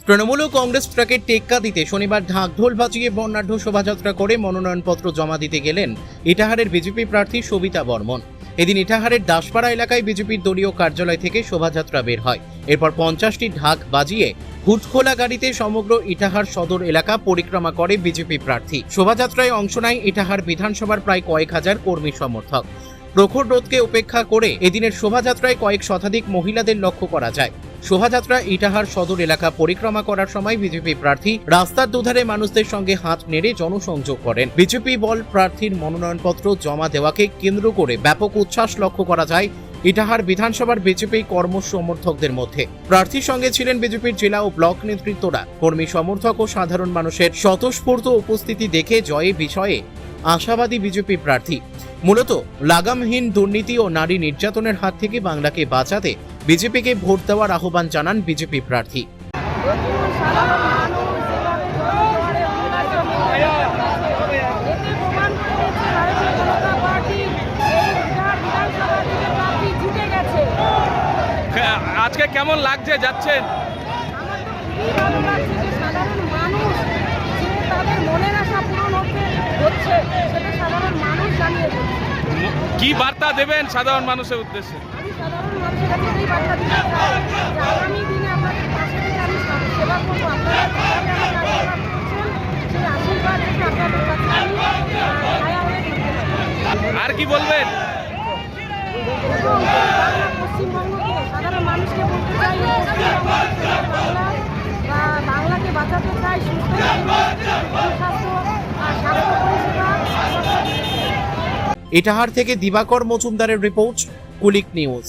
তৃণমূল ও কংগ্রেস ট্রাকের টেক্কা দিতে শনিবার ঢাকঢোল বাজিয়ে বর্ণাঢ্য শোভাযাত্রা করে মনোনয়নপত্র জমা দিতে গেলেন ইটাহারের বিজেপি প্রার্থী সবিতা বর্মন। এদিন ইটাহারের দাসপাড়া এলাকায় বিজেপির দলীয় কার্যালয় থেকে শোভাযাত্রা বের হয়। এরপর 50টি ঢাক বাজিয়ে হুটখোলা গাড়িতে সমগ্র ইটাহার সদর এলাকা পরিক্রমা করে বিজেপি প্রার্থী। শোভাযাত্রায় অংশ নেয় ইটাহার বিধানসভার প্রায় কয়েক হাজার কর্মী সমর্থক। প্রখর রোদকে উপেক্ষা করে এদিনের শোভাযাত্রায় কয়েক শতাধিক মহিলাদের লক্ষ্য করা যায়। শোভাযাত্রা ইটাহার সদর এলাকা পরিক্রমা করার সময় বিজেপি প্রার্থী রাস্তার দুধারে মানুষদের সঙ্গে হাত নেড়ে জনসংযোগ করেন। বিজেপি বল প্রার্থীর মনোনয়নপত্র জমা দেওয়াকে কেন্দ্র করে ব্যাপক উচ্ছ্বাস লক্ষ্য করা যায় ইটাহার বিধানসভার বিজেপি কর্ম সমর্থকদের মধ্যে। প্রার্থীর সঙ্গে ছিলেন বিজেপির জেলা ও ব্লক নেতৃত্বরা। কর্মী সমর্থক ও সাধারণ মানুষের স্বতঃস্ফূর্ত উপস্থিতি দেখে জয়ে বিষয়ে আশাবাদী বিজেপি প্রার্থী। মূলত লাগামহীন দুর্নীতি ও নারী নির্যাতনের হাত থেকে বাংলাকে বাঁচাতে বিজেপিকে ভোট দেওয়ার আহ্বান জানান বিজেপি প্রার্থী। আজকে কেমন লাগছে যাচ্ছেন? কি বার্তা দেবেন সাধারণ মানুষের উদ্দেশ্যে? আর কি বলবেন? পশ্চিমবঙ্গকে সাধারণ মানুষকে বলতে চাই, বাংলাকে বাঁচাতে চাই, সুস্থ ইটাহার থেকে দিবাকর মজুমদারের রিপোর্ট, কুলিক নিউজ।